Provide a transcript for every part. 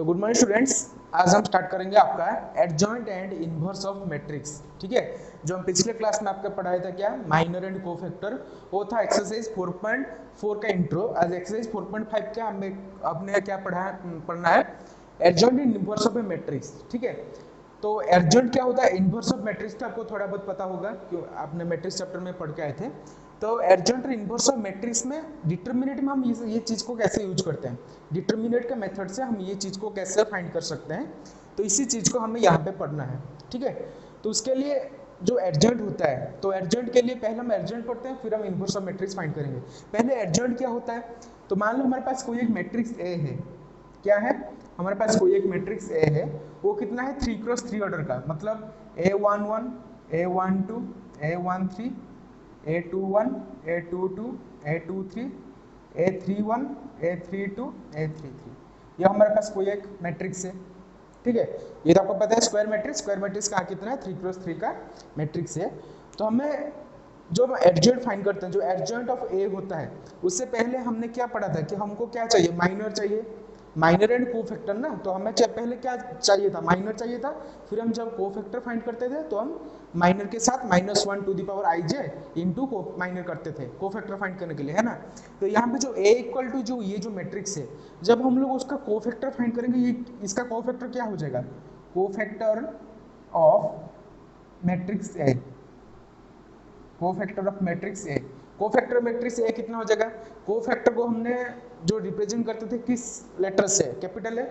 Good morning students, आज हम start करेंगे आपका adjoint and inverse of matrix. ठीक है, जो हम पिछले क्लास में आपका पढ़ाया था क्या, माइनर एंड कोफैक्टर, वो था एक्सरसाइज 4.4 का इंट्रो। आज एक्सरसाइज 4.5 का हमें आपने क्या पढ़ना है, adjoint and inverse of A matrix. ठीक है, तो एडजॉइंट क्या होता है, इनवर्स ऑफ मैट्रिक्स का आपको थोड़ा बहुत पता होगा क्यों आपने मैट्रिक्स चैप्टर में पढ़ के आए थे। तो एडजॉइंट और इनवर्स ऑफ मैट्रिक्स में डिटरमिनेट में हम ये चीज को कैसे यूज करते हैं, डिटरमिनेट के मेथड से हम ये चीज को कैसे फाइंड कर सकते हैं, तो इसी चीज को हमें यहाँ पे पढ़ना है। ठीक है, तो उसके लिए जो एडजॉइंट होता है, तो एडजॉइंट के लिए पहले हम एडजॉइंट पढ़ते हैं, फिर हम इनवर्स ऑफ मैट्रिक्स फाइंड करेंगे। पहले एडजॉइंट क्या होता है, तो मान लो हमारे पास कोई एक मैट्रिक्स ए है। क्या है, हमारे पास कोई एक मैट्रिक्स ए है, वो कितना है, 3x3 ऑर्डर का, मतलब A11, A12, A13, A21, A22, A23, A31, A32, A33, ये हमारे पास कोई एक मैट्रिक्स है। ठीक है, ये तो आपको पता है स्क्वायर मैट्रिक्स, स्क्वायर मैट्रिक्स का कितना है, 3x3 का मैट्रिक्स है। तो हमें जो एडजॉइंट फाइंड करते हैं, जो एडजॉइंट ऑफ ए होता है, उससे पहले हमने क्या पढ़ा था कि हमको क्या चाहिए, माइनर चाहिए, माइनर एंड कोफैक्टर ना। तो हमें पहले क्या चाहिए था, माइनर चाहिए था। फिर हम जब कोफैक्टर फाइंड करते थे तो हम माइनर के साथ -1 to the power ij into minor करते थे कोफैक्टर फाइंड करने के लिए, है ना। तो यहाँ पे जो a इक्वल टू जो ये जो मैट्रिक्स है, जब हम लोग उसका कोफैक्टर फाइंड करेंगे, ये इसका कोफैक्टर क्या हो जाएगा, cofactor of matrix A, cofactor of matrix A. Cofactor matrix A कितना हो जाएगा, कोफैक्टर को हमने जो रिप्रेजेंट करते थे किस लेटर से, कैपिटल ए,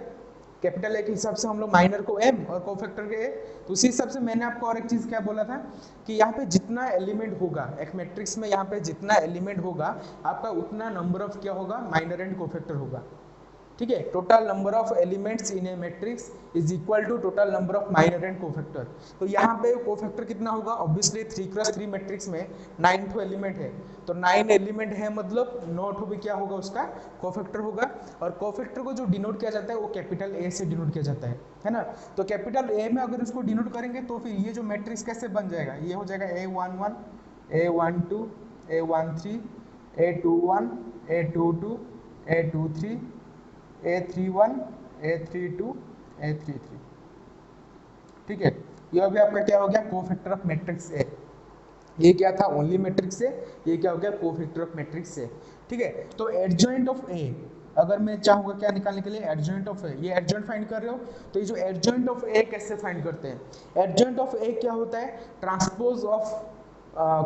कैपिटल ए के हिसाब से हम लोग माइनर को m और कोफैक्टर के a। तो उसी हिसाब से मैंने आपको और एक चीज क्या बोला था कि यहाँ पे जितना एलिमेंट होगा एक मैट्रिक्स में, यहाँ पे जितना एलिमेंट होगा आपका उतना नंबर ऑफ क्या होगा, माइनर एंड कोफैक्टर होगा। ठीक है, total number of elements in a matrix is equal to total number of minor and cofactor. तो यहाँ पे कोफैक्टर कितना होगा, ऑब्वियसली 3x3 मैट्रिक्स में 9 तो एलिमेंट है, तो 9 एलिमेंट है मतलब 9 तो भी क्या होगा, उसका कोफैक्टर होगा। और कोफैक्टर को जो डिनोट किया जाता है वो कैपिटल ए से डिनोट किया जाता है ना। तो कैपिटल ए में अगर इसको डिनोट करेंगे तो फिर ये जो मैट्रिक्स कैसे बन जाएगा, ये हो जाएगा A11, A12, A13, A21, A22, A23, A31, A32, A33। ठीक है, ये अभी आपका क्या हो गया, कोफैक्टर ऑफ मैट्रिक्स ए। ये क्या था, ओनली मैट्रिक्स है, ये क्या हो गया, कोफैक्टर ऑफ मैट्रिक्स है। ठीक है, तो एडजॉइंट ऑफ ए, अगर मैं चाहूंगा क्या निकालने के लिए, एडजॉइंट ऑफ ए, ये एडजॉइंट फाइंड कर रहे हो, तो ये जो एडजॉइंट ऑफ ए कैसे फाइंड करते हैं, एडजॉइंट ऑफ ए क्या होता है, transpose of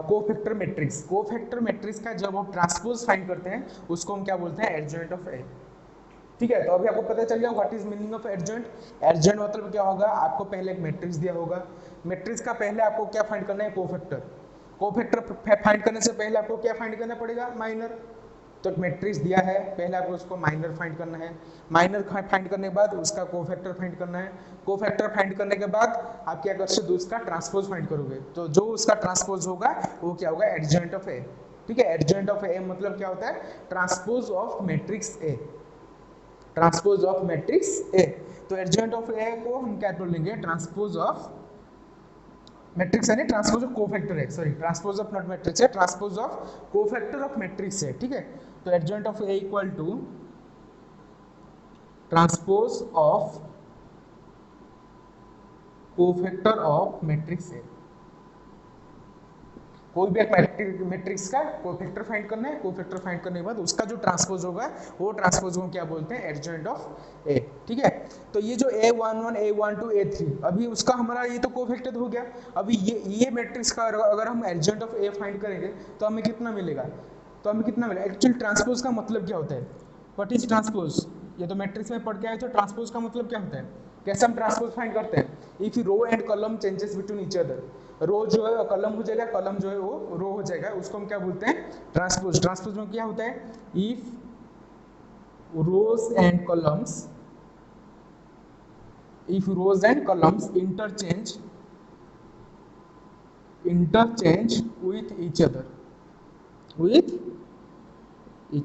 cofactor matrix. Cofactor matrix का जब हम ट्रांसपोज फाइंड करते हैं उसको हम क्या बोलते हैं, एडजॉइंट ऑफ ए। ठीक है, तो अभी आपको पता चल गया what is meaning of adjoint. Adjoint मतलब क्या होगा, आपको पहले एक मैट्रिक्स दिया होगा, मैट्रिक्स का पहले आपको क्या फाइंड करना है, कोफैक्टर। कोफैक्टर फाइंड करने से पहले आपको क्या फाइंड करना पड़ेगा, माइनर। तो एक मैट्रिक्स दिया है, पहले आपको उसको माइनर फाइंड करना है, माइनर फाइंड करने के बाद उसका कोफैक्टर फाइंड करना है, कोफैक्टर फाइंड करने के बाद आप क्या करोगे, उसका ट्रांसपोज फाइंड करोगे, तो जो उसका ट्रांसपोज होगा वो क्या होगा, एडजॉइंट ऑफ ए। ठीक है, एडजॉइंट ऑफ ए मतलब क्या होता है, transpose of matrix A, transpose of matrix A. तो एडजॉइंट ऑफ ए को हम क्या बोलेंगे, ट्रांसपोज ऑफ मैट्रिक्स है, ट्रांसपोज ऑफ कोफैक्टर है, sorry transpose of not matrix है, transpose of cofactor of matrix है। ठीक है, तो adjoint of A equal to transpose of cofactor of matrix A. कोई भी एक मैट्रिक्स का कोफैक्टर फाइंड करना है, कोफैक्टर फाइंड करने के बाद उसका जो ट्रांसपोज होगा वो ट्रांसपोज को क्या बोलते हैं, एडजॉइंट ऑफ ए। ठीक है, तो ये जो A11, A12, A3, अभी उसका हमारा ये तो कोफैक्टर हो गया। अभी ये मैट्रिक्स का अगर हम एडजॉइंट ऑफ ए फाइंड करेंगे तो हमें कितना मिलेगा, तो हमें कितना मिलेगा, एक्चुअली ट्रांसपोज का मतलब क्या होता है, व्हाट इज ट्रांसपोज, ये तो मैट्रिक्स में पढ़ के आए, तो ट्रांसपोज का मतलब क्या होता है, कैसे हम ट्रांसपोज फाइंड करते हैं, if row and column changes between each other, row जो है कॉलम हो जाएगा, कॉलम जो है वो रो हो जाएगा, उसको हम क्या बोलते हैं, ट्रांसपोज। ट्रांसपोज में क्या होता है, if rows and columns, if rows and columns interchange with each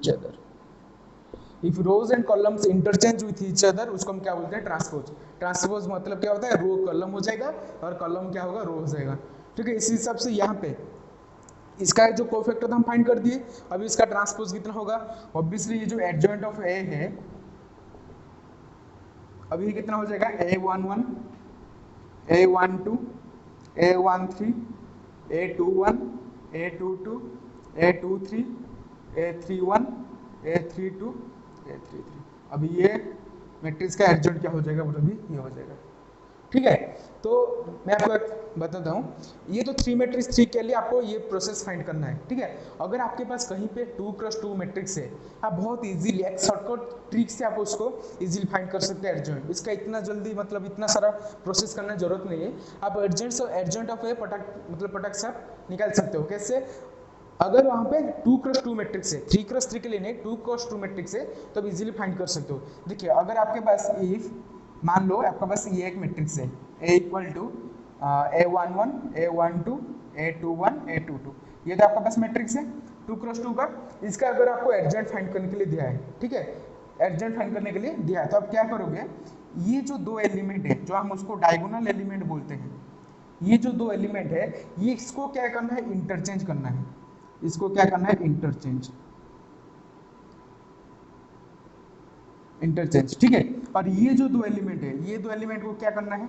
other, if rows and columns interchange with each other, उसको हम क्या बोलते हैं, ट्रांसपोज। ट्रांसपोज मतलब क्या होता है, रो कॉलम हो जाएगा और कॉलम क्या होगा, रो हो जाएगा। ठीक है, इसी हिसाब से यहाँ पे इसका जो कोफैक्टर हम फाइंड कर दिए, अभी इसका ट्रांसपोज कितना होगा, ऑब्वियसली ये जो एडजॉइंट ऑफ ए है, अभी कितना हो जाएगा, A11, A12, A13, A21, A22, A23, A31, A32, A33। अभी ये मैट्रिक्स का एडजॉइंट क्या हो जाएगा, वो भी ये हो जाएगा। ठीक है, तो मैं आपको एक बताता हूँ, ये तो 3 मैट्रिक्स 3 के लिए आपको ये प्रोसेस फाइंड करना है। ठीक है, अगर आपके पास कहीं पे 2x2 मैट्रिक्स है, आप बहुत इजीली एक शॉर्टकट ट्रिक से आप उसको इजीली फाइंड कर सकते हैं एडजॉइंट। इसका इतना जल्दी मतलब इतना सारा प्रोसेस करने की जरूरत नहीं है। आप एडजॉइंट ऑफ ए पटक से आप निकाल सकते हो। कैसे, अगर वहां पे 2x2 मैट्रिक्स है, 3x3 के लिए नहीं, 2x2 मैट्रिक्स है, तो आप इजीली फाइंड कर सकते हो। देखिए, अगर आपके पास इफ मान लो आपके पास ये एक मैट्रिक्स है, A equal to A11, A12, A21, A22, ये तो आपके पास मैट्रिक्स है 2x2 का। इसका अगर आपको एडजॉइंट फाइंड करने के लिए दिया है, ठीक है, एडजॉइंट फाइंड करने के लिए दिया है, तो आप क्या करोगे, ये जो दो एलिमेंट है, जो हम उसको डायगोनल एलिमेंट बोलते हैं, ये जो दो एलिमेंट है, ये इसको क्या करना है, इंटरचेंज करना है। इसको क्या करना है, इंटरचेंज, इंटरचेंज। ठीक है, और ये जो दो एलिमेंट है, ये दो एलिमेंट को क्या करना है,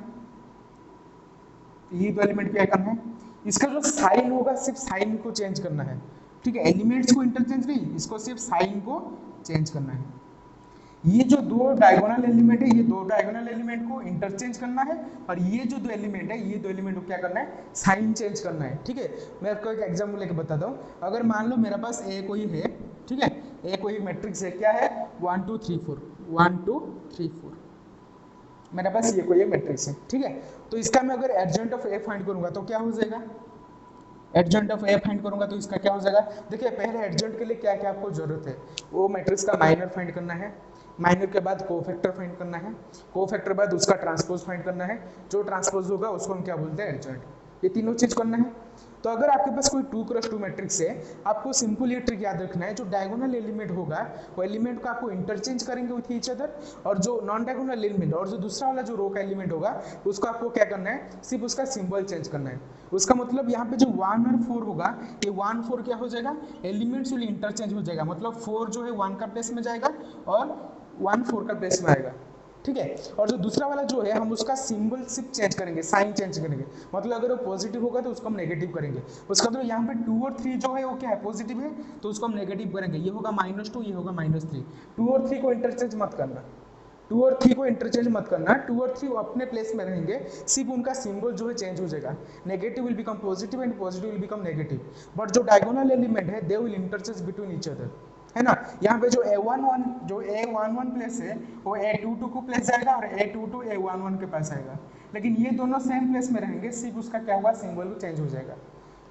ये दो एलिमेंट क्या करना है, इसका जो साइन होगा सिर्फ साइन को चेंज करना है। ठीक है, एलिमेंट्स को इंटरचेंज नहीं, इसको सिर्फ साइन को चेंज करना है। ये जो दो डायगोनल एलिमेंट है, ये दो डायगोनल एलिमेंट को इंटरचेंज करना है, और ये जो दो एलिमेंट है, ये दो एलिमेंट को क्या करना है, साइन चेंज करना है। ठीक है, मैं आपको एक एग्जांपल लेके बताता हूँ। अगर मान लो मेरे पास ए कोई है, ठीक है, ए कोई मैट्रिक्स है, क्या है, 1 2 3 4, 1 2 3 4, मेरे पास ये कोई मैट्रिक्स है। ठीक है, तो इसका मैं अगर एडजॉइंट ऑफ ए फाइंड करूंगा तो क्या हो जाएगा, एडजॉइंट ऑफ ए फाइंड करूंगा तो इसका क्या हो जाएगा। देखिए, पहले एडजॉइंट के लिए क्या क्या आपको जरूरत है, वो मैट्रिक्स का माइनर फाइंड करना है, माइनर के बाद कोफैक्टर फाइंड करना है, कोफैक्टर बाद उसका ट्रांसपोज फाइंड करना है, जो ट्रांसपोज होगा उसको हम क्या बोलते हैं, एडजॉइंट। ये तीनों चीज करना है। तो अगर आपके पास कोई 2x2 मैट्रिक्स है, आपको सिंपल ये ट्रिक याद रखना है, जो डायगोनल एलिमेंट होगा वो एलिमेंट को आपको इंटरचेंज करेंगे विथ ईच अदर, और जो नॉन डायगोनल एलिमेंट और जो दूसरा वाला जो रो का एलिमेंट होगा उसको आपको क्या करना है, सिर्फ उसका सिंबल चेंज करना है। उसका मतलब यहाँ पे जो 1 और 4 होगा, ये 1 4 क्या हो जाएगा, एलिमेंट्स विल इंटरचेंज हो जाएगा, मतलब 4 जो है 1 का प्लेस में जाएगा और 1 4 का प्लेस में आएगा। ठीक है, और जो दूसरा वाला जो है, हम उसका सिंबल सिर्फ चेंज करेंगे, साइन चेंज करेंगे, मतलब अगर वो पॉजिटिव होगा तो उसको हम नेगेटिव करेंगे। उसका मतलब यहाँ पे 2 और 3 जो है वो क्या है, पॉजिटिव है, तो उसको हम नेगेटिव करेंगे, ये होगा -2, ये होगा -3। 2 और 3 को इंटरचेंज मत करना, 2 और 3 को इंटरचेंज मत करना, 2 और 3 अपने प्लेस में रहेंगे, सिर्फ उनका सिंबल जो है चेंज हो जाएगा, negative will become positive and positive will become negative. But जो डायगोनल एलिमेंट है, they will interchange between each other, है ना। यहाँ पे जो A11 प्लेस है वो A22 को प्लेस जाएगा और A22 A11 के पास आएगा, लेकिन ये दोनों सेम प्लेस में रहेंगे, सिर्फ उसका क्या हुआ, सिंबल चेंज हो जाएगा।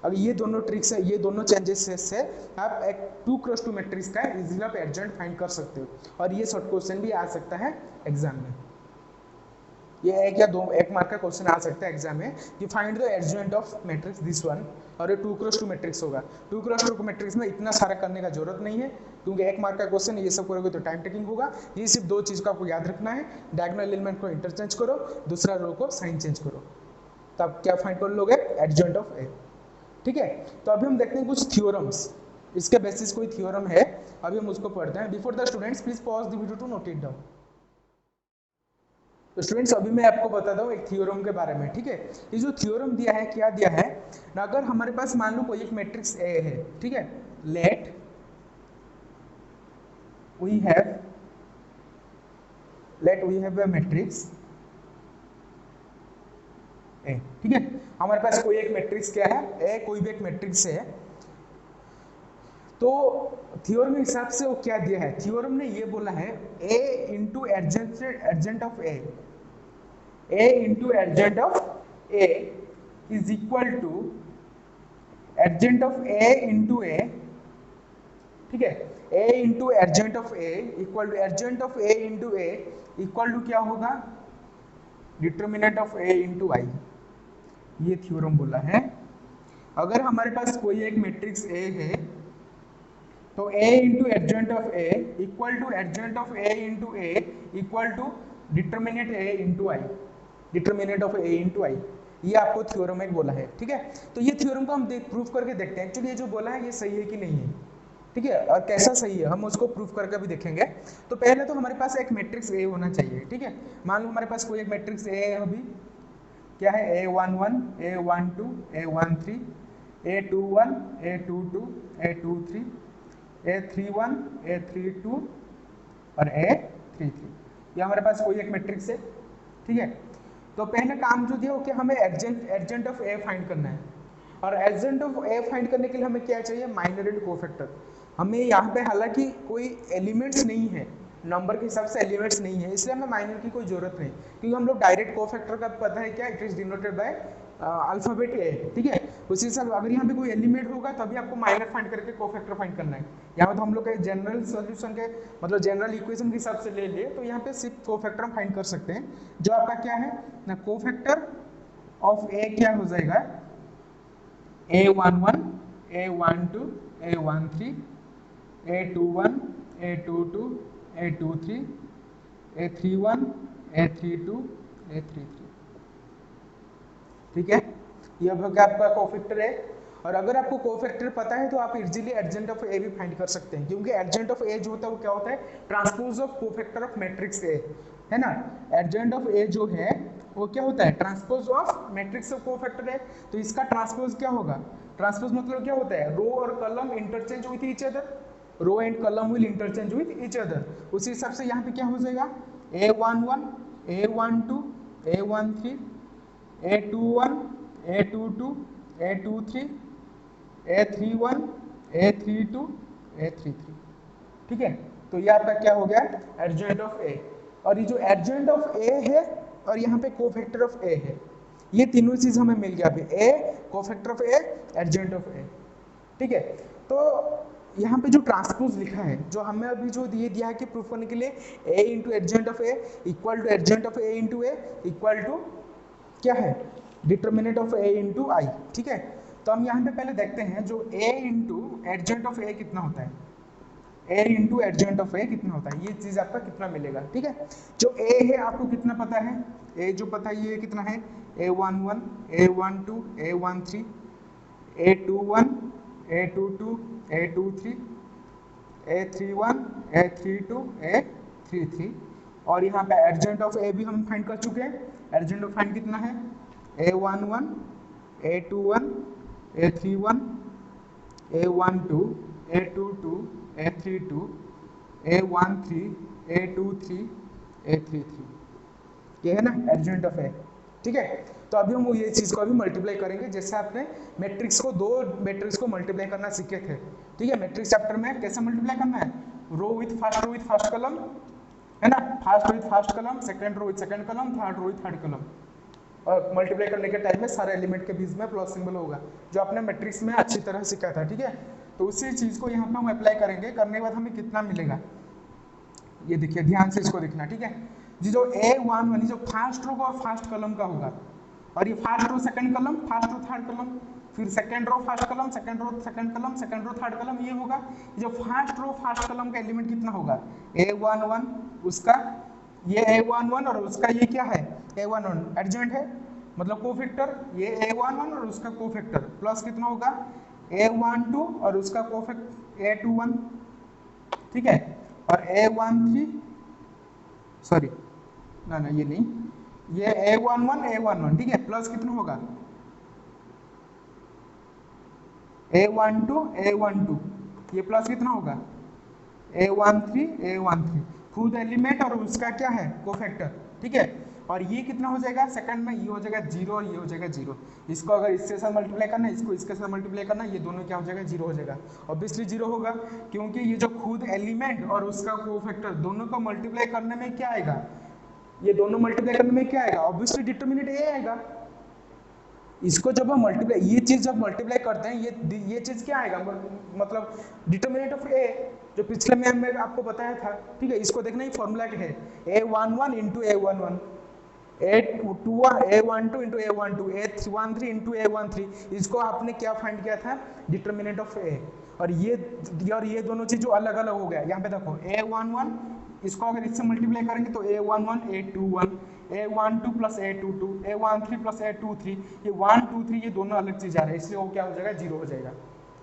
अब ये दोनों ट्रिक्स है, ये दोनों चेंजेस से आप एक 2x2 मैट्रिक्स का इजीली आप एडजॉइंट फाइंड कर सकते हो, और ये शॉर्ट क्वेश्चन भी आ सकता है एग्जाम में। ये एक या दो एक मार्क का क्वेश्चन आ सकता है एग्जाम में कि find the adjoint of matrix this one, और ये 2x2 मैट्रिक्स होगा। 2x2 मैट्रिक्स में इतना सारा करने का जरूरत नहीं है, क्योंकि एक मार्क का क्वेश्चन ये सब करोगे तो टाइम टेकिंग होगा। ये सिर्फ दो चीज़ को आपको याद रखना है, डायगोनल एलिमेंट को इंटरचेंज करो, दूसरा रो को साइन चेंज करो, तब क्या फाइंड कर लोगे, एडजॉइंट ऑफ ए। ठीक है, तो अभी हम देखते हैं कुछ थ्योरम्स, इसके बेसिस कोई थ्योरम है, अभी हम उसको पढ़ते हैं। Before the students please pause the video to note it down. तो स्टूडेंट्स, अभी मैं आपको बताता हूँ एक थ्योरम के बारे में। ठीक है, ये जो थ्योरम दिया है, क्या दिया है ना, अगर हमारे पास मान लो कोई एक मैट्रिक्स ए है, ठीक है, let we have a matrix A. ठीक है, हमारे पास कोई एक मैट्रिक्स क्या है, ए, कोई भी एक मैट्रिक्स है। तो थ्योरम के हिसाब से वो क्या दिया है, थ्योरम ने ये बोला है A into adjoint of A, A into adjoint of A is equal to adjoint of A into A। ठीक है, A into adjoint of A equal to adjoint of A into A equal to क्या होगा, determinant of A into I। ये theorem बोला है। अगर हमारे पास कोई एक मैट्रिक्स A है, तो A into adjoint of A equal to adjoint of A into A equal to determinant A into I, determinant of A into I। ये आपको थ्योरम एक बोला है। ठीक है, तो ये थ्योरम को हम प्रूफ करके देखते हैं एक्चुअली ये जो बोला है ये सही है कि नहीं है। ठीक है, और कैसा सही है हम उसको प्रूफ करके भी देखेंगे। तो पहले तो हमारे पास एक मैट्रिक्स ए होना चाहिए, ठीक है। मान लो हमारे पास कोई एक मैट्रिक्स ए है, अभी क्या है, A11, A12, A13, A21, A22, A23, A31, A32 और A33, ये हमारे पास कोई एक मैट्रिक्स है, ठीक है। तो पहले काम जो दिया वो क्या, हमें एडजेंट ऑफ ए फाइंड करना है, और एडजेंट ऑफ ए फाइंड करने के लिए हमें क्या चाहिए, माइनर एंड कोफैक्टर। हमें यहाँ पे हालांकि कोई एलिमेंट्स नहीं है, नंबर के हिसाब से एलिमेंट्स नहीं है, इसलिए हमें माइनर की कोई जरूरत नहीं, क्योंकि हम लोग डायरेक्ट कोफैक्टर का पता है क्या, it is denoted by alphabet ए, ठीक है। उसी हिसाब अगर यहाँ पे कोई एलिमेंट होगा तभी आपको माइनर फाइंड करके कोफैक्टर फाइंड करना है। यहाँ पे तो हम लोग के जनरल सॉल्यूशन के मतलब जनरल इक्वेशन के हिसाब से ले लिए, तो यहाँ पे सिर्फ कोफैक्टर हम फाइंड कर सकते हैं, जो आपका क्या है ना, कोफैक्टर ऑफ ए क्या हो जाएगा, A11, A12, A13, A21, A22, A23, A31, A32, A33, ठीक है। ये अब क्या आपका कोफैक्टर है, और अगर आपको कोफैक्टर पता है तो आप इजीली एडजेंट ऑफ ए भी फाइंड कर सकते हैं, क्योंकि एडजेंट ऑफ ए जो होता है वो क्या होता है, transpose of cofactor of matrix ए, है ना। एडजेंट ऑफ ए जो है वो क्या होता है, transpose of matrix of cofactor है, तो इसका ट्रांसपोज क्या होगा, ट्रांसपोज मतलब क्या होता है, रो और column interchange with each other, row and column will interchange with each other. उसी हिसाब से यहाँ पे क्या हो जाएगा, A11, A12, A13, A21, A22, A23, A31, A32, A33, ठीक है। तो ये आपका क्या हो गया, एडजेंट ऑफ ए, और ये जो एडजेंट ऑफ ए है और यहाँ पे कोफैक्टर ऑफ ए है, ये तीनों चीज हमें मिल गया अभी, A, cofactor of A, adjoint of A, ठीक है। तो यहाँ पे जो ट्रांसपोज लिखा है, जो हमें अभी जो दिया है कि प्रूफ करने के लिए A into adjoint of A equal to adjoint of A into A equal to क्या है, determinant of A into I, ठीक है। तो हम यहाँ पे पहले देखते हैं जो ए इंटू एडजेंट ऑफ ए कितना होता है, ए इंटू एडजेंट ऑफ ए कितना होता है, ये चीज आपका कितना मिलेगा, ठीक है। जो ए है आपको कितना पता है, ए जो पता है ये कितना है, A11, A12, A13, A21, A22, A23, A31, A32, A33, और यहाँ पे एडजेंट ऑफ ए भी हम फाइंड कर चुके हैं। एडजेंट ऑफ फाइंड कितना है, A11, A21, A31, A12, A22, A32, A13, A23, A33, ये है ना एडजेंट ऑफ ए, ठीक है। तो अभी हम ये चीज को अभी मल्टीप्लाई करेंगे, जैसे आपने मैट्रिक्स को, दो मैट्रिक्स को मल्टीप्लाई करना सीखे थे, ठीक है। मैट्रिक्स चैप्टर में कैसे मल्टीप्लाई करना है, रो विथ फर्स्ट कॉलम, है ना, first row with first column, second row with second column, third row with third column, और मल्टीप्लाई करने के टाइम में सारे एलिमेंट के बीच में प्लस सिंबल होगा, जो आपने मैट्रिक्स में अच्छी तरह सीखा था, ठीक है। तो उसी चीज को यहाँ पे हम अप्लाई करेंगे, करने के बाद हमें कितना मिलेगा, ये देखिए ध्यान से इसको देखना, ठीक है। जो A11 जो फर्स्ट रो का और फर्स्ट कॉलम का होगा, और ये first row second column, first row third column, फिर second row first column, second row second column, second row third column, ये होगा। जो फर्स्ट रो फर्स्ट कॉलम का एलिमेंट कितना होगा, A11, उसका ये A11 और उसका ये क्या है, A11 एडजेंट है, मतलब कोफैक्टर, ये A11 और उसका कोफैक्टर, प्लस कितना होगा, A12 और उसका कोफैक्टर A21, ठीक है, और A13, सॉरी ना ये नहीं, ये A11, ठीक है, प्लस कितना होगा, A12, ये प्लस कितना होगा, A13, खुद एलिमेंट और उसका क्या है, कोफैक्टर, ठीक है। और ये कितना हो जाएगा, सेकंड में ये हो जाएगा 0 और ये हो जाएगा 0। इसको अगर इसके साथ मल्टीप्लाई करना है, इसको इसके साथ मल्टीप्लाई करना है, ये दोनों क्या हो जाएगा, 0 हो जाएगा। ऑब्वियसली 0 होगा, क्योंकि ये जो खुद एलिमेंट और उसका कोफैक्टर दोनों को मल्टीप्लाई करने में क्या आएगा, ये दोनों मल्टीप्लाई करने में क्या आएगा, ऑब्वियसली डिटरमिनेंट ए आएगा। इसको जब हम मल्टीप्लाई, ये चीज जब मल्टीप्लाई करते हैं, ये चीज क्या आएगा, मतलब डिटरमिनेंट ऑफ ए, जो पिछले में मैं आपको बताया था, ठीक है। इसको देखना, ये फॉर्मूला क्या है, A11 into A11, A12 into A12, A13 into A13, इसको आपने क्या फाइंड किया था, डिटरमिनेंट ऑफ ए। और ये दोनों चीज जो अलग अलग हो गया, यहाँ पे देखो A11, इसको अगर इससे मल्टीप्लाई करेंगे तो A11, A21, A12 plus A22, A13 plus A23, ये 1 2 3 ये दोनों अलग चीज आ रहे हैं, इसलिए वो क्या हो जाएगा, 0 हो जाएगा,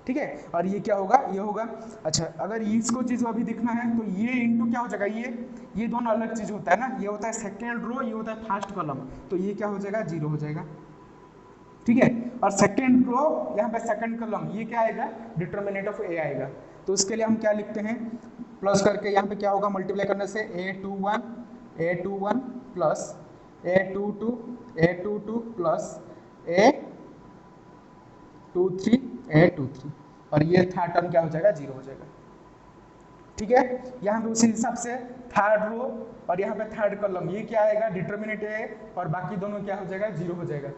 ठीक है। और ये क्या होगा, ये होगा। अच्छा, अगर इसको चीज अभी दिखना है तो ये इंटू क्या हो जाएगा, ये दोनों अलग चीज होता है ना, ये होता है सेकेंड रो, ये होता है फर्स्ट कॉलम, तो ये क्या हो जाएगा, 0 हो जाएगा। ठीक है। और सेकेंड रो यहाँ पे सेकेंड कॉलम, ये क्या आएगा, डिटर्मिनेंट ऑफ ए आएगा। तो उसके लिए हम क्या लिखते हैं, प्लस करके यहाँ पे क्या होगा, मल्टीप्लाई करने से a21 plus a22 plus a23 और ये थर्ड टर्म क्या हो जाएगा, 0 हो जाएगा। ठीक है। यहाँ पे उसी हिसाब से थर्ड रो और यहाँ पे थर्ड कॉलम, ये क्या आएगा, डिटर्मिनेंट ए, और बाकी दोनों क्या हो जाएगा, 0 हो जाएगा।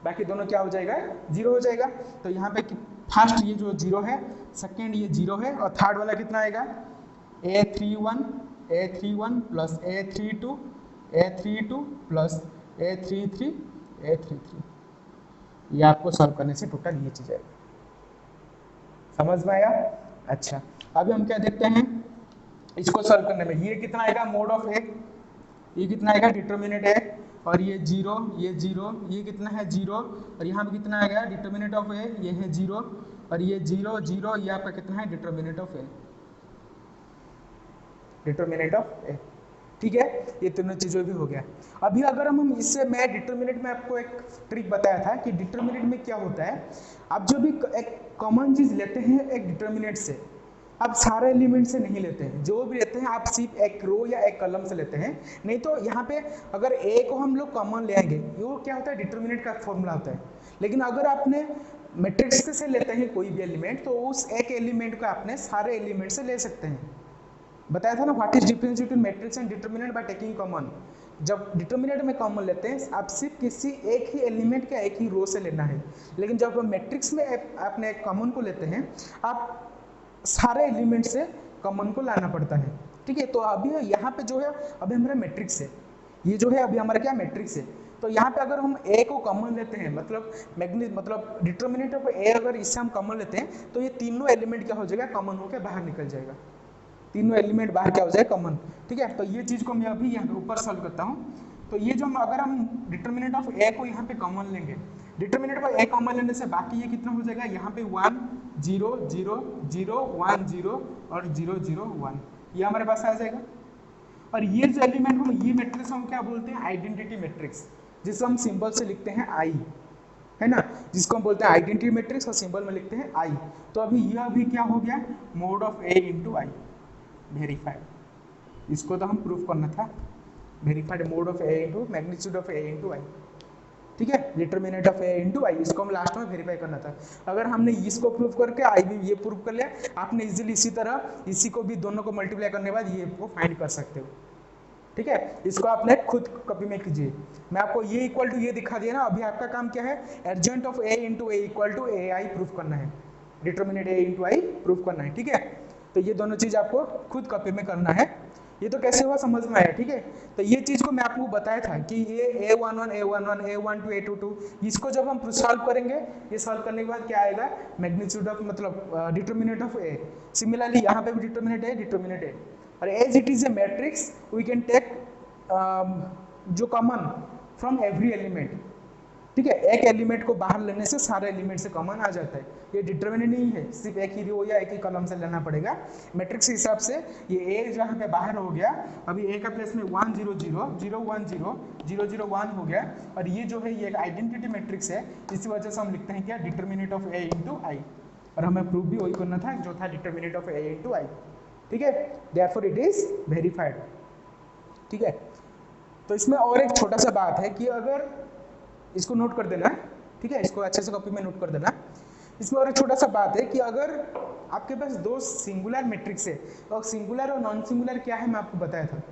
बाकी दोनों क्या हो जाएगा, 0 हो जाएगा। तो यहाँ पे फर्स्ट ये जो 0 है, सेकेंड ये 0 है, और थर्ड वाला कितना आएगा, a31 plus a32 plus a33 ये आपको सॉल्व करने से टोटल ये चीज आएगा। समझ में आया। अच्छा, अभी हम क्या देखते हैं, इसको सॉल्व करने में ये कितना आएगा, मोड ऑफ ए, ये कितना आएगा, डिटर्मिनेंट ए, और ये 0, ये कितना है 0, और यहाँ पे कितना आएगा, डिटर्मिनेंट ऑफ ए, ये है 0, और ये 0 ये आपका कितना है, determinant of A, determinant of A. ठीक है, ये तीनों चीजों भी हो गया। अभी अगर हम इससे, मैं डिटर्मिनेंट में आपको एक ट्रिक बताया था कि डिटर्मिनेंट में क्या होता है, आप जो भी एक कॉमन चीज लेते हैं एक डिटर्मिनेंट से, आप सारे एलिमेंट से नहीं लेते हैं, जो भी लेते हैं आप सिर्फ एक रो या एक कॉलम से लेते हैं। नहीं तो यहाँ पे अगर ए को हम लोग कॉमन ले आएंगे, वो क्या होता है, डिटर्मिनेंट का फॉर्मूला होता है। लेकिन अगर आपने मैट्रिक्स से लेते हैं कोई भी एलिमेंट, तो उस एक एलिमेंट को आपने सारे एलिमेंट से ले सकते हैं। बताया था ना, what is difference between matrix and determinant by taking common. जब डिटर्मिनेंट में कॉमन लेते हैं, आप सिर्फ किसी एक ही एलिमेंट का एक ही रो से लेना है। लेकिन जब मैट्रिक्स में आपने एक कॉमन को लेते हैं, आप सारे एलिमेंट से कॉमन को लाना पड़ता है। ठीक है। तो अभी यहाँ पे जो है, अभी हमारा मैट्रिक्स है, ये जो है अभी हमारा क्या मैट्रिक्स है। तो यहाँ पे अगर हम ए को कॉमन लेते हैं, मतलब डिटर्मिनेंट ऑफ ए अगर इससे हम कॉमन लेते हैं, तो ये तीनों एलिमेंट क्या हो जाएगा, कॉमन होकर बाहर निकल जाएगा। तीनों एलिमेंट बाहर क्या हो जाए, कॉमन। ठीक है। तो ये चीज को मैं अभी यहाँ पे ऊपर सॉल्व करता हूँ। तो ये जो अगर हम डिटर्मिनेंट ऑफ ए को यहाँ पे कॉमन लेंगे, डिटर्मिनेंट ऑफ ए कॉमन लेने से बाकी ये कितना हो जाएगा, यहाँ पे 1 0 0 0 1 0 और 0 0 1, ये हमारे पास आ जाएगा। और ये जो एलिमेंट हम, ये मैट्रिक्स हम क्या बोलते हैं, आइडेंटिटी मैट्रिक्स, जिसको हम सिंबल से लिखते हैं आई, है ना, जिसको हम बोलते हैं आइडेंटिटी मैट्रिक्स, और सिंबल में लिखते हैं आई। तो अभी यह अभी क्या हो गया, mod of A into I, verified. इसको तो हम प्रूफ करना था, verified mod of A into magnitude of A into I. ठीक है, determinant of A into I, इसको हम लास्ट में वेरीफाई करना था। अगर हमने इसको प्रूव करके आई भी ये प्रूव कर लिया, आपने इजीली इसी तरह इसी को भी दोनों को मल्टीप्लाई करने के बाद ये को फाइंड कर सकते हो। ठीक है, इसको आपने खुद कॉपी में कीजिए। मैं आपको ये इक्वल टू ये दिखा दिया ना, अभी आपका काम क्या है, adjoint of A into A equal to A I proof करना है, determinant A into I proof करना है। ठीक है, तो ये दोनों चीज आपको खुद कॉपी में करना है। ये तो कैसे हुआ समझ में आया। ठीक है, तो ये चीज को मैं आपको बताया था कि ये a11 a11 a12 a22, इसको जब हम सॉल्व करेंगे, ये सॉल्व करने के बाद क्या आएगा, मैग्नीट्यूड ऑफ, मतलब डिटर्मिनेंट ऑफ ए। सिमिलरली यहाँ पे भी डिटर्मिनेंट ए, और as it is a matrix we can take जो कॉमन फ्रॉम एवरी एलिमेंट। ठीक है, एक एलिमेंट को बाहर लेने से सारे एलिमेंट से कॉमन आ जाता है। ये डिटर्मिनेंट नहीं है, सिर्फ एक ही रो या एक ही कॉलम से लेना पड़ेगा। मैट्रिक्स के हिसाब से ये ए जहाँ पे बाहर हो गया, अभी ए का प्लेस में 1 0 0 0 1 0 0 0 1 हो गया, और ये जो है ये एक आइडेंटिटी मैट्रिक्स है, इसी वजह से हम लिखते हैं क्या, डिटर्मिनेंट ऑफ ए इंटू आई। और हमें प्रूफ भी वही करना था जो था determinant of A into I. ठीक है, देयरफॉर इट इज वेरीफाइड। ठीक है, तो इसमें और एक छोटा सा बात है कि अगर इसको नोट कर देना, ठीक है, इसको अच्छे से कॉपी में नोट कर देना। इसमें और एक छोटा सा बात है कि अगर आपके पास दो सिंगुलर मैट्रिक्स है, और सिंगुलर और नॉन सिंगुलर क्या है मैं आपको बताया था।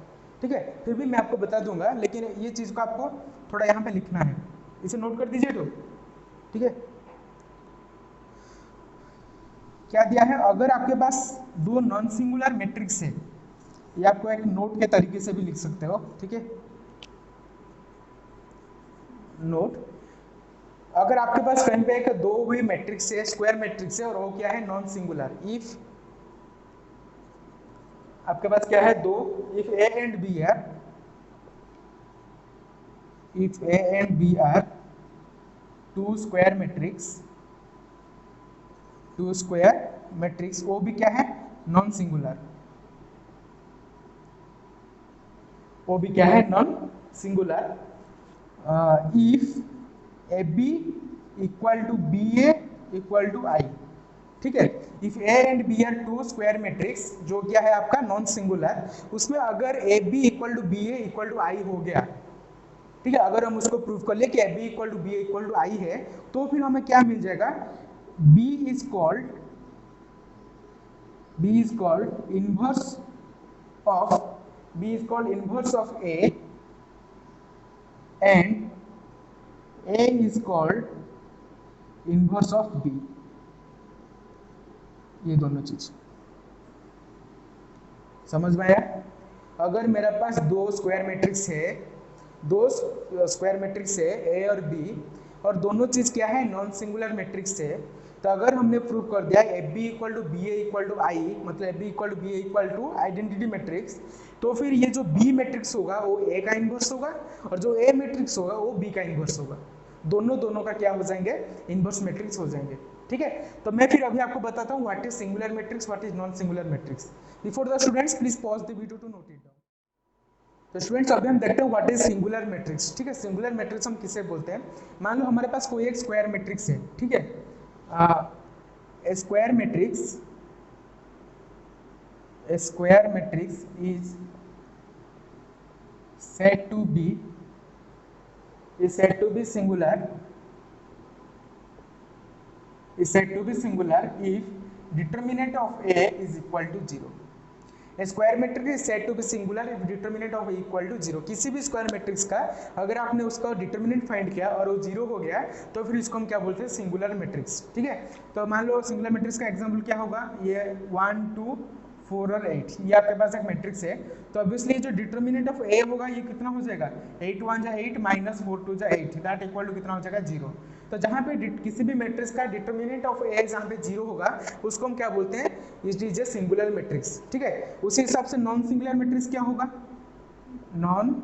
ठीक है, फिर भी मैं आपको बता दूंगा, लेकिन ये चीज़ को आपको थोड़ा यहाँ पे लिखना है, इसे नोट कर दीजिए। तो ठीक है, क्या दिया है, अगर आपके पास दो नॉन सिंगुलर मैट्रिक्स है, ये आपको एक नोट के तरीके से भी लिख सकते हो। ठीक है, नोट, अगर आपके पास कहीं पे एक दो भी मैट्रिक्स है, स्क्वायर मैट्रिक्स है, और वो क्या है, नॉन सिंगुलर। इफ आपके पास क्या है, दो, if A and B are, if A and B are two square matrix, two square matrix, वो भी क्या है, नॉन सिंगुलर, वो भी क्या है, non singular. If A B equal to B A equal to I, ठीक है। If A and B are two square matrix, जो क्या है आपका नॉन सिंगुलर, उसमें अगर A B equal to B A equal to I हो गया, ठीक है, अगर हम उसको प्रूव कर ले कि A B equal to B A equal to I है, तो फिर हमें क्या मिल जाएगा, B is called inverse of A and A is called inverse of B, ये दोनों चीज समझ में आया। अगर मेरे पास दो स्क्वायर मैट्रिक्स है A और B, और दोनों चीज क्या है, नॉन सिंगुलर मैट्रिक्स है, तो अगर हमने प्रूव कर दिया A B equal to B A equal to I, मतलब A B equal to B A equal to identity matrix, तो फिर ये जो बी मैट्रिक्स होगा वो ए का इन्वर्स होगा, और जो ए मैट्रिक्स होगा वो बी का इन्वर्स होगा, दोनों का क्या हो जाएंगे, इन्वर्स मैट्रिक्स हो जाएंगे, ठीक है। तो मैं फिर अभी आपको बताता हूँ what is singular matrix, what is non singular matrix. Before the students please pause the video to note it down. तो स्टूडेंट्स अभी हम देखते हैं व्हाट इज सिंगुलर मैट्रिक्स, ठीक है। सिंगुलर मैट्रिक्स हम किसे बोलते हैं, मान लो हमारे पास कोई एक स्क्वायर मैट्रिक्स है, ठीक है। A square matrix is said to be singular if determinant of A is equal to 0. A square matrix is said to be singular if determinant of A equal to 0. किसी भी square matrix का अगर आपने उसका determinant find किया और वो 0 हो गया, तो फिर इसको हम क्या बोलते हैं, सिंगुलर मैट्रिक्स, ठीक है। तो मान लो सिंगुलर मैट्रिक्स का एग्जांपल क्या होगा, ये 1 2 4 और 8, ये आपके पास एक मैट्रिक्स है, तो ऑब्वियसली जो डिटर्मिनेंट ऑफ ए होगा ये कितना हो जाएगा, 8 1 जा 8 माइनस 4 2 जा 8, दैट इक्वल टू कितना हो जाएगा, 0। तो जहाँ पे किसी भी मैट्रिक्स का डिटर्मिनेंट ऑफ ए जहाँ पे 0 होगा, उसको हम क्या बोलते हैं, it is a singular matrix, ठीक है। उसी हिसाब से नॉन सिंगुलर मैट्रिक्स क्या होगा, नॉन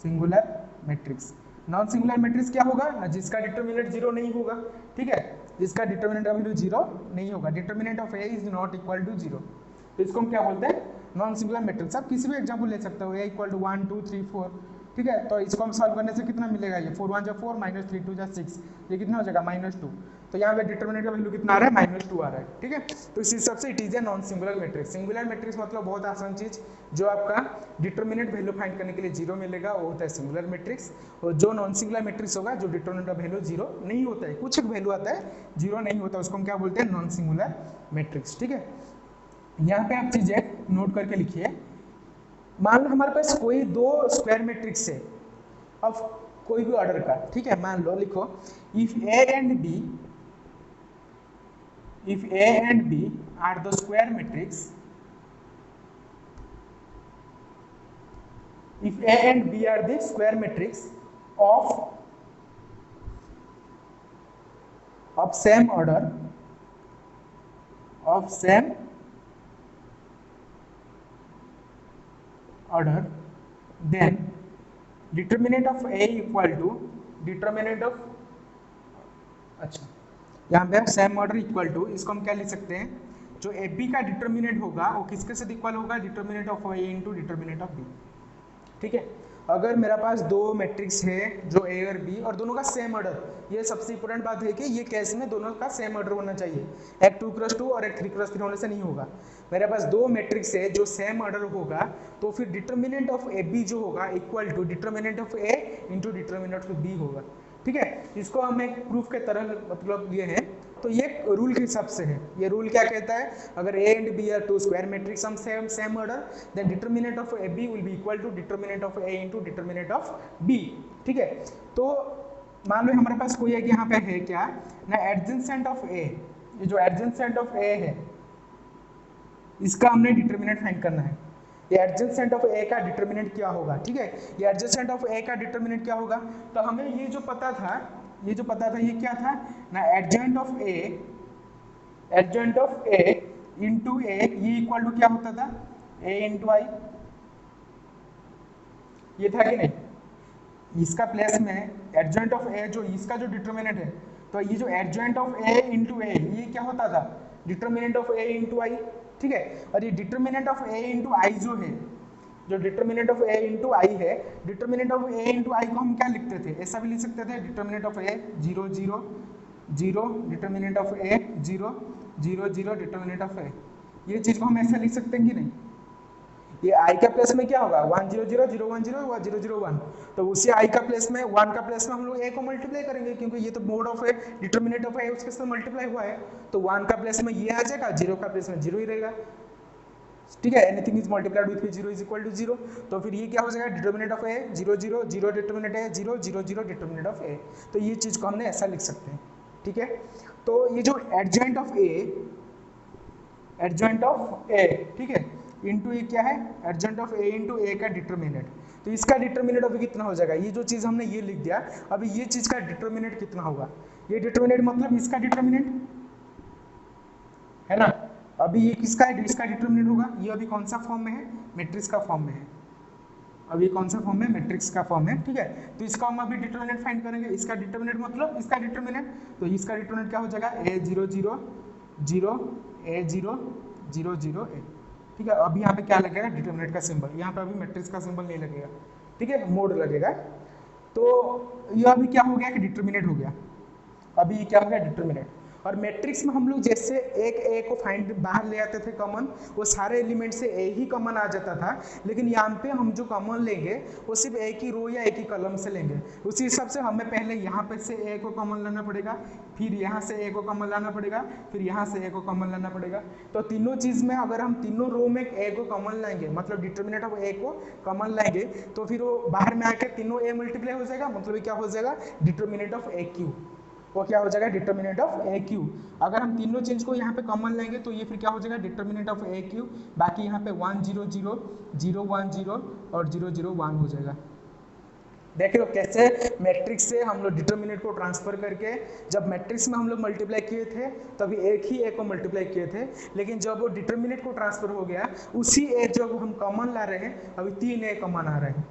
सिंगुलर मैट्रिक्स क्या होगा ना, जिसका डिटर्मिनेंट 0 नहीं होगा, ठीक है, जिसका डिटर्मिनेंट वैल्यू 0 नहीं होगा, determinant of A is not equal to 0, तो इसको हम क्या बोलते हैं, नॉन सिंगुलर मैट्रिक्स। आप किसी भी एग्जांपल ले सकते हो, ए इक्वल टू 1 2 3 4, ठीक है। तो इसको हम सॉल्व करने से कितना मिलेगा, ये 4 1 जा 4 माइनस 3 2 जा 6, ये कितना हो जाएगा, -2। तो यहाँ पे डिटर्मिनेंट का वैल्यू कितना आ रहा है, -2 आ रहा है, ठीक है। तो इस हिसाब से it is a non singular matrix. Singular matrix मतलब बहुत आसान चीज, जो आपका डिटर्मिनेंट वैल्यू फाइंड करने के लिए 0 मिलेगा, वो होता है सिंगुलर मैट्रिक्स। और जो नॉन सिंगुलर मैट्रिक्स होगा, जो डिटर्मिनेंट का वैल्यू 0 नहीं होता है, कुछ एक वैल्यू आता है 0 नहीं होता, उसको हम क्या बोलते हैं, नॉन सिंगुलर मैट्रिक्स, ठीक है। यहाँ पे आप चीजें नोट करके लिखिए। मान लो हमारे पास कोई दो स्क्वायर मैट्रिक्स है, अब कोई भी ऑर्डर का, ठीक है। मान लो लिखो, if A and B are the square matrix, if A and B are the square matrix of same order, then determinant of A equal to determinant of, अच्छा यहाँ पे सेम ऑर्डर इक्वल टू, इसको हम क्या लिख सकते हैं, जो ए बी का डिटर्मिनेंट होगा वो किसके साथ इक्वल होगा, determinant of A into determinant of B, ठीक है। अगर मेरा पास दो मैट्रिक्स है जो ए और बी, और दोनों का सेम ऑर्डर, ये सबसे इंपॉर्टेंट बात है कि ये केस में दोनों का सेम ऑर्डर होना चाहिए, एक 2x2 और एक 3x3 होने से नहीं होगा। मेरे पास दो मैट्रिक्स है जो सेम ऑर्डर होगा, तो फिर डिटर्मिनेंट ऑफ ए बी जो होगा equal to determinant of A into determinant of B होगा, ठीक है। इसको हम एक प्रूफ के तरह मतलब ये है, तो ये रूल के हिसाब से है। ये रूल क्या कहता है, अगर A and B are two square matrix हम same order, then determinant of A B will be equal to determinant of A into determinant of B, ठीक है। तो मान लो हमारे पास कोई एक यहाँ पे है क्या ना, एडजेसेंट ऑफ ए, ये जो एडजेसेंट ऑफ ए है इसका हमने डिटर्मिनेंट फाइंड करना है। ये एडजेसेंट ऑफ ए का डिटर्मिनेंट क्या होगा, ठीक है। ये एडजेसेंट ऑफ ए का डिटर्मिनेंट क्या होगा, तो हमें ये जो पता था ये क्या था ना, एडजेंट ऑफ ए इंटू ए, ये इक्वल टू क्या होता था, ए इंटू आई, ये था कि नहीं। इसका प्लेस में एडजॉइंट ऑफ ए, जो इसका जो डिटर्मिनेंट है, तो ये जो एडजॉइंट ऑफ ए इंटू ए, ये क्या होता था, determinant of A into I, ठीक है। और ये डिटर्मिनेंट ऑफ ए इंटू आई जो है, जो डिटर्मिनेंट ऑफ ए इंटू आई है, डिटर्मिनेंट ऑफ ए इंटू आई को हम क्या लिखते थे, ऐसा भी लिख सकते थे, determinant of A 0 0 0, determinant of A 0 0 0, determinant of A, ये चीज को हम ऐसे लिख सकते हैं कि नहीं। ये आई का प्लेस में क्या होगा, 1 0 0 0 1 0 0 0 1, तो उसी आई का प्लेस में 1 का प्लेस में हम लोग ए को मल्टीप्लाई करेंगे, क्योंकि ये तो mod of A, determinant of A उसके साथ मल्टीप्लाई हुआ है, तो 1 का प्लेस में ये आ जाएगा, 0 का प्लेस में 0 ही रहेगा, ठीक है। Anything is multiplied with 0 is equal to 0, तो फिर ये क्या हो जाएगा, determinant of A 0 0 0, determinant A 0 0 0, determinant of A, तो ये चीज को हमने ऐसा लिख सकते हैं, ठीक है। तो ये जो adjoint of A, adjoint of A, ठीक है, इंटू ये क्या है, adjoint of A into A का डिटर्मिनेंट, तो इसका डिटर्मिनेंट अभी कितना हो जाएगा, ये जो चीज हमने ये लिख दिया, अभी ये चीज का डिटर्मिनेंट कितना होगा, ये डिटर्मिनेंट मतलब इसका डिटर्मिनेंट है ना, अभी ये किसका है, इसका डिटर्मिनेंट होगा, ये अभी कौन सा फॉर्म में है, मैट्रिक्स का फॉर्म में है, अभी कौन सा फॉर्म है, मैट्रिक्स का फॉर्म है, ठीक है। तो इसका हम अभी डिटर्मिनेंट फाइंड करेंगे, इसका डिटर्मिनेंट मतलब इसका डिटर्मिनेंट, तो इसका डिटर्मिनेंट क्या हो जाएगा, a 0 0 0 a 0 0 0 a, ठीक है। अभी यहाँ पे क्या लगेगा, डिटर्मिनेंट का सिंबल, यहाँ पे अभी मैट्रिक्स का सिंबल नहीं लगेगा, ठीक है, मोड लगेगा। तो ये अभी क्या हो गया कि डिटर्मिनेंट हो गया, अभी ये क्या हो गया, डिटर्मिनेंट। और मैट्रिक्स में हम लोग जैसे एक ए को फाइंड बाहर ले आते थे कॉमन, वो सारे एलिमेंट से ए ही कॉमन आ जाता था, लेकिन यहाँ पे हम जो कॉमन लेंगे वो सिर्फ एक ही रो या एक ही कॉलम से लेंगे, उसी हिसाब से हमें पहले यहाँ पे से ए को कॉमन लाना पड़ेगा, फिर यहाँ से ए को कॉमन लाना पड़ेगा, फिर यहाँ से ए को कॉमन लाना पड़ेगा। तो तीनों चीज़ में अगर हम तीनों रो में ए को कॉमन लाएंगे, मतलब डिटर्मिनेंट ऑफ ए को कॉमन लाएंगे, तो फिर वो बाहर में आकर तीनों ए मल्टीप्लाई हो जाएगा, मतलब क्या हो जाएगा, डिटर्मिनेंट ऑफ ए क्यू, वो क्या हो जाएगा, डिटर्मिनेंट ऑफ ए क्यू। अगर हम तीनों चीज को यहाँ पे कॉमन लेंगे तो ये फिर क्या हो जाएगा, डिटर्मिनेंट ऑफ ए क्यू, बाकी यहाँ पे 1 0 0 0 1 0 और 0 0 1 हो जाएगा। देखिए कैसे मैट्रिक्स से हम लोग डिटर्मिनेंट को ट्रांसफर करके, जब मैट्रिक्स में हम लोग मल्टीप्लाई किए थे तभी एक ही ए को मल्टीप्लाई किए थे, लेकिन जब वो डिटर्मिनेंट को ट्रांसफर हो गया, उसी ए जब हम कॉमन ला रहे हैं, अभी 3 ए कॉमन आ रहे हैं,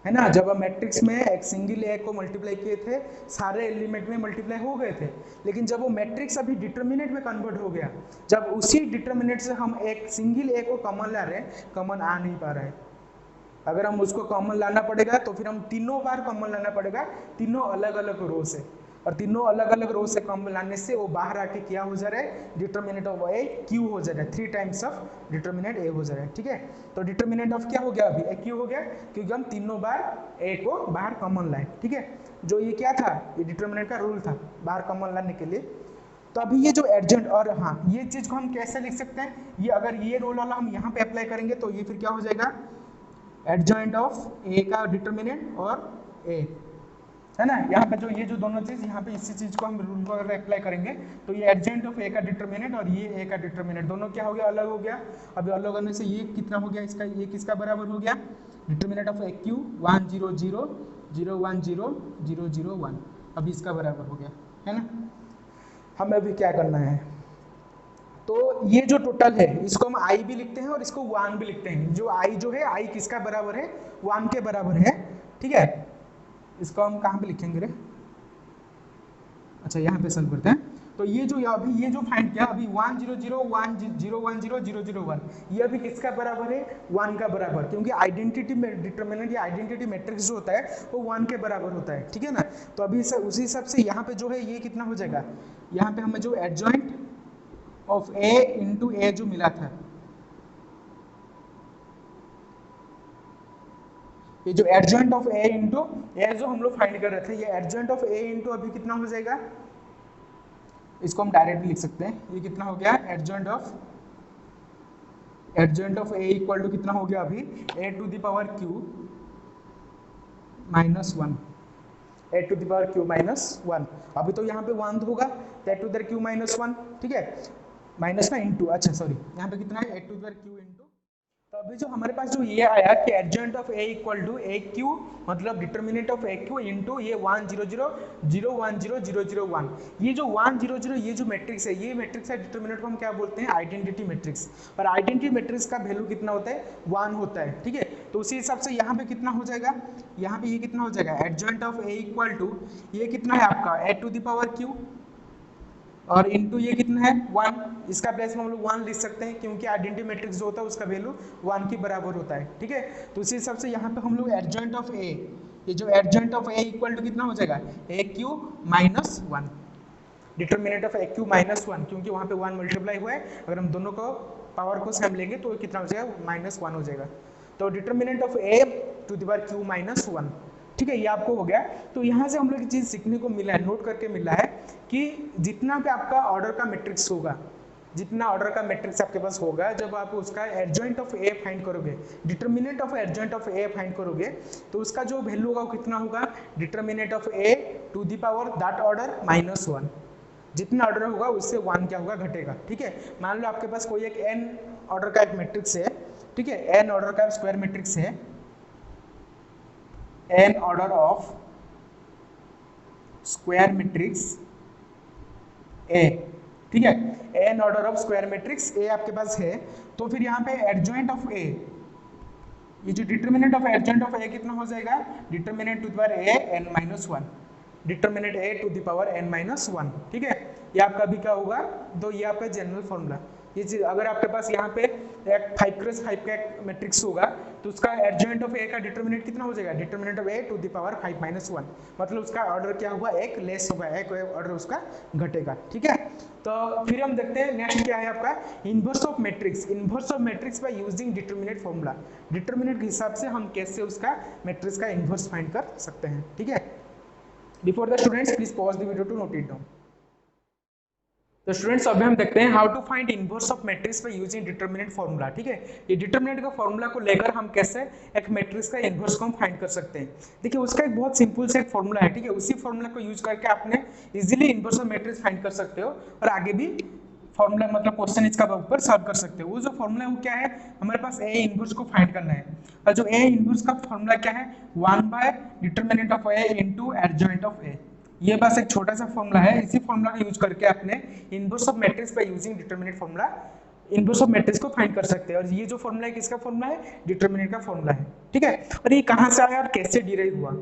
है ना। जब हम मैट्रिक्स में एक सिंगल ए को मल्टीप्लाई किए थे, सारे एलिमेंट में मल्टीप्लाई हो गए थे, लेकिन जब वो मैट्रिक्स अभी डिटर्मिनेंट में कन्वर्ट हो गया, जब उसी डिटर्मिनेंट से हम एक सिंगल ए को कॉमन ला रहे हैं, कॉमन आ नहीं पा रहा है, अगर हम उसको कॉमन लाना पड़ेगा तो फिर हम तीनों बार कॉमन लाना पड़ेगा, तीनों अलग अलग रो से, और तीनों अलग अलग रो से कॉमन लाने से वो बाहर आके क्या हो जा रहा है, डिटर्मिनेंट ऑफ ए क्यू हो जा रहा है, 3 टाइम्स ऑफ डिटर्मिनेंट ए हो जा रहा है, ठीक है। तो डिटर्मिनेंट ऑफ क्या हो गया, अभी ए क्यू हो गया, क्योंकि हम तीनों बार ए को बाहर कॉमन लाए, ठीक है। जो ये क्या था, ये डिटर्मिनेंट का रूल था बाहर कॉमन लाने के लिए। तो अभी ये जो एडजॉइंट, और हाँ ये चीज को हम कैसे लिख सकते हैं, ये अगर ये रूल वाला हम यहाँ पे अप्लाई करेंगे तो ये फिर क्या हो जाएगा, एडजॉइंट ऑफ ए का डिटर्मिनेंट और ए, है ना। यहाँ पे जो ये जो दोनों चीज, यहाँ पे इसी चीज को हम रूल को अगर अप्लाई करेंगे तो ये एडजॉइंट ऑफ ए का डिटर्मिनेंट और ये ए का डिटर्मिनेंट दोनों क्या हो गया, अलग हो गया। अभी अलग होने से ये कितना हो गया, इसका ये किसका बराबर हो गया, डिटर्मिनेंट ऑफ ए क्यू 1 0 0 0 1 0 0 0 1, अभी इसका बराबर हो गया, है ना। हमें अभी क्या करना है, तो ये जो टोटल है इसको हम आई भी लिखते हैं और इसको 1 भी लिखते हैं। जो आई जो है, आई किसका बराबर है, 1 के बराबर है, ठीक है। इसको हम कहाँ पे लिखेंगे रे, अच्छा यहाँ पे सॉल्व करते हैं। तो ये जो अभी ये जो फाइंड किया, अभी 1 0 0 1 0 1 0 0 0 1, ये अभी किसका बराबर है, 1 का बराबर, क्योंकि आइडेंटिटी में डिटर्मिनेंट या आइडेंटिटी मैट्रिक्स जो होता है वो 1 के बराबर होता है, ठीक है ना। तो अभी उसी हिसाब से यहाँ पे जो है ये कितना हो जाएगा, यहाँ पे हमें जो एडजॉइंट ऑफ ए इंटू ए जो मिला था, ये जो एडजॉइंट ऑफ ए इंटू ए जो हम लोग फाइंड कर रहे थे, ये एडजॉइंट ऑफ ए इंटू अभी कितना हो जाएगा, इसको हम डायरेक्ट भी लिख सकते हैं, ये कितना हो गया, adjoint of A equal to कितना हो गया अभी, A to the power Q minus 1, A to the power Q minus 1, अभी तो यहाँ पे 1 होगा, A to the Q minus 1, ठीक है, माइनस ना इंटू, अच्छा सॉरी यहाँ पे कितना है, A to the Q into, तो अभी जो हमारे पास जो ये आया कि adjoint of A equal to A Q, मतलब determinant of A Q into ये 1 0 0 0 1 0 0 0 1, ये जो 1 0 0 ये जो मैट्रिक्स है, ये मैट्रिक्स है डिटर्मिनेंट को हम क्या बोलते हैं, आइडेंटिटी मैट्रिक्स। और आइडेंटिटी मैट्रिक्स का वैल्यू कितना होता है, 1 होता है, ठीक है। तो उसी हिसाब से यहाँ पे कितना हो जाएगा, यहाँ पे ये कितना हो जाएगा, adjoint of A equal to ये कितना है आपका A to the power Q, और इनटू ये कितना है 1, इसका प्लेस में हम लोग 1 लिख सकते हैं क्योंकि आइडेंटिटी मैट्रिक्स जो होता है उसका वैल्यू 1 के बराबर होता है, ठीक है। तो उसी हिसाब से यहाँ पे हम लोग एडजॉइंट ऑफ ए, ये जो adjoint of A equal to कितना हो जाएगा, A Q minus 1, determinant of A Q minus 1, क्योंकि वहाँ पे 1 मल्टीप्लाई हुआ है, अगर हम दोनों को पावर को सेम लेंगे तो कितना हो जाएगा, -1 हो जाएगा। तो determinant of A to the power Q minus 1, ठीक है, ये आपको हो गया। तो यहाँ से हम लोग एक चीज़ सीखने को मिला है, नोट करके मिला है कि जितना भी आपका ऑर्डर का मैट्रिक्स होगा, जितना ऑर्डर का मैट्रिक्स आपके पास होगा, जब आप उसका एडजॉइंट ऑफ ए फाइंड करोगे, determinant of adjoint of A find करोगे, तो उसका जो वैल्यू होगा वो कितना होगा, determinant of A to the power that order -1, जितना ऑर्डर होगा उससे 1 क्या होगा, घटेगा, ठीक है। मान लो आपके पास कोई एक n ऑर्डर का एक मैट्रिक्स है, ठीक है, n ऑर्डर का स्क्वायर मैट्रिक्स है, n order of square matrix A, ठीक है, n order of square matrix A आपके पास है। तो फिर यहाँ पे एडजॉइंट ऑफ A, ये जो determinant of adjoint of A कितना हो जाएगा, determinant to the power A n-1, determinant A to the power n-1, ठीक है। ये आपका भी क्या होगा, तो ये आपका जनरल फॉर्मूला, ये चीज अगर आपके पास यहाँ पे एक 5x5 का एक मैट्रिक्स होगा तो उसका एडजॉइंट ऑफ ए का डिटर्मिनेंट कितना हो जाएगा, determinant of A to the power 5-1, मतलब उसका ऑर्डर क्या हुआ, एक लेस होगा, एक ऑर्डर उसका घटेगा, ठीक है। तो फिर हम देखते हैं नेक्स्ट क्या है आपका, inverse of matrix. Inverse of matrix by using determinant formula, determinant के हिसाब से हम कैसे उसका मैट्रिक्स का इनवर्स फाइंड कर सकते हैं, ठीक है। Before the students please pause the video to note it down. तो स्टूडेंट्स अभी हम देखते हैं how to find inverse of matrix by using determinant formula, ठीक है। ये डिटर्मिनेंट का फॉर्मूला को लेकर हम कैसे एक मैट्रिक्स का इनवर्स को हम फाइंड कर सकते हैं। देखिए उसका एक बहुत सिंपल सा एक फॉर्मूला है, ठीक है, उसी फॉर्मूला को यूज करके आपने easily inverse of matrix find कर सकते हो और आगे भी फॉर्मूला मतलब क्वेश्चन इसका ऊपर सॉल्व कर सकते हो। वो जो फॉर्मूला है वो क्या है, हमारे पास ए इनवर्स को फाइंड करना है, और जो ए इनवर्स का फॉर्मूला क्या है, 1 by determinant of A into adjoint of A. ये बस एक छोटा सा फॉर्मूला है, इसी फॉर्मूला का यूज करके आपने inverse of matrix by using determinant formula inverse of matrix को फाइंड कर सकते हैं। और ये जो फॉर्मूला है किसका फॉर्मूला है, डिटर्मिनेंट का फॉर्मूला है, ठीक है। और ये कहां से आया और कैसे डिराइव हुआ,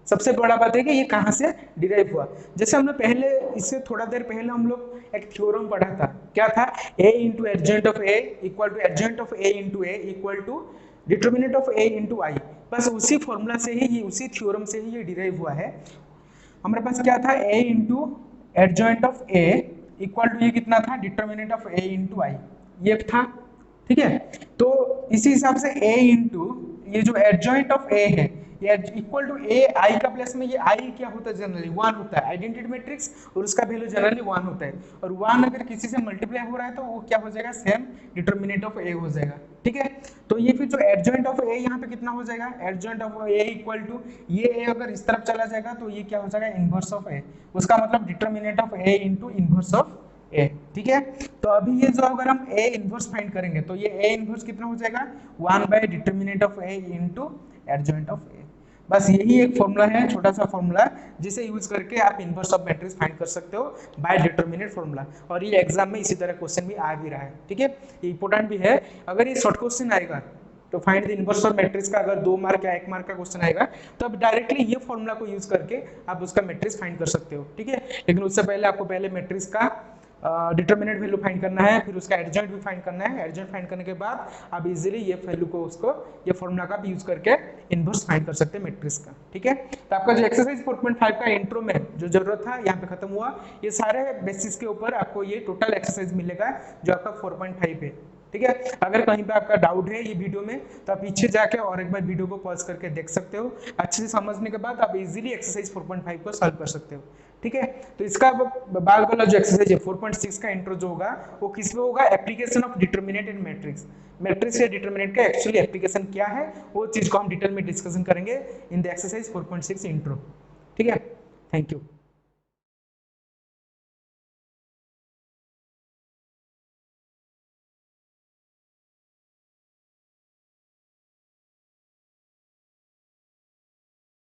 सबसे बड़ा बात है कि ये कहां से डिराइव हुआ। जैसे हमने पहले, इससे थोड़ा देर पहले हम लोग एक थ्योरम पढ़ा था, क्या था, a into adjoint of a equal to adjoint of a into a equal to determinant of a into i। बस उसी फॉर्मूला से ही, उसी थ्योरम से ही ये डिराइव हुआ है। हमारे पास क्या था, a into adjoint of a equal to ये कितना था, determinant of a into i, ये था, ठीक है। तो इसी हिसाब से a इंटू ये जो एडजॉइंट ऑफ a है, ये इक्वल टू a i का प्लेस में ये i क्या होता है, जनरली 1 होता है, आइडेंटिटी मैट्रिक्स, और उसका वैल्यू जनरली 1 होता है। और 1 अगर किसी से मल्टीप्लाई हो रहा है तो वो क्या हो जाएगा, सेम डिटर्मिनेंट ऑफ a हो जाएगा, ठीक है। तो ये फिर जो एडजॉइंट ऑफ a यहाँ पे कितना हो जाएगा, adjoint of a equal to ये a अगर इस तरफ चला जाएगा तो ये क्या हो जाएगा, इनवर्स ऑफ a, उसका मतलब determinant of a into inverse of a, ठीक है। तो अभी ये जो अगर हम a इनवर्स फाइंड करेंगे तो ये a इनवर्स कितना हो जाएगा, 1 by determinant of a into adjoint of a। बस यही एक फॉर्मूला है, छोटा सा फॉर्मूला, जिसे यूज करके आप इनवर्स ऑफ मैट्रिक्स फाइंड कर सकते हो बाय डिटर्मिनेंट फॉर्मूला। और ये एग्जाम में इसी तरह क्वेश्चन भी आ भी रहा है, ठीक है, ये इंपॉर्टेंट भी है। अगर ये शॉर्ट क्वेश्चन आएगा तो find the inverse of matrix का अगर 2 मार्क या 1 मार्क का क्वेश्चन आएगा तो आप डायरेक्टली ये फॉर्मूला को यूज करके आप उसका मैट्रिक्स फाइंड कर सकते हो, ठीक है। लेकिन उससे पहले आपको पहले मैट्रिक्स का डिटर्मिनेंट वैल्यू फाइंड करना है, फिर उसका एडजॉइंट भी फाइंड करना है। एडजॉइंट फाइंड करने के बाद आप इजीली ये वैल्यू को, उसको ये फॉर्मूला का भी यूज करके इनवर्स फाइंड कर सकते हैं मैट्रिक्स का, ठीक है। तो आपका जो एक्सरसाइज 4.5 का इंट्रो में जो जरूरत था यहाँ पे खत्म हुआ। ये सारे बेसिस के ऊपर आपको ये टोटल एक्सरसाइज मिलेगा जो आपका 4.5 है, ठीक है। अगर कहीं पे आपका डाउट है ये वीडियो में तो आप पीछे जाके और एक बार वीडियो को पॉज करके देख सकते हो। अच्छे से समझने के बाद आप इजीली एक्सरसाइज 4.5 को सॉल्व कर सकते हो, ठीक है। तो इसका बाद वाला जो एक्सरसाइज है 4.6 का इंट्रो जो होगा वो किस पे होगा, application of determinant in matrix. Matrix या डिटर्मिनेंट का एक्चुअली एप्लीकेशन क्या है वो चीज को हम डिटेल में डिस्कशन करेंगे इन द एक्सरसाइज 4.6 इंट्रो, ठीक है। Thank you.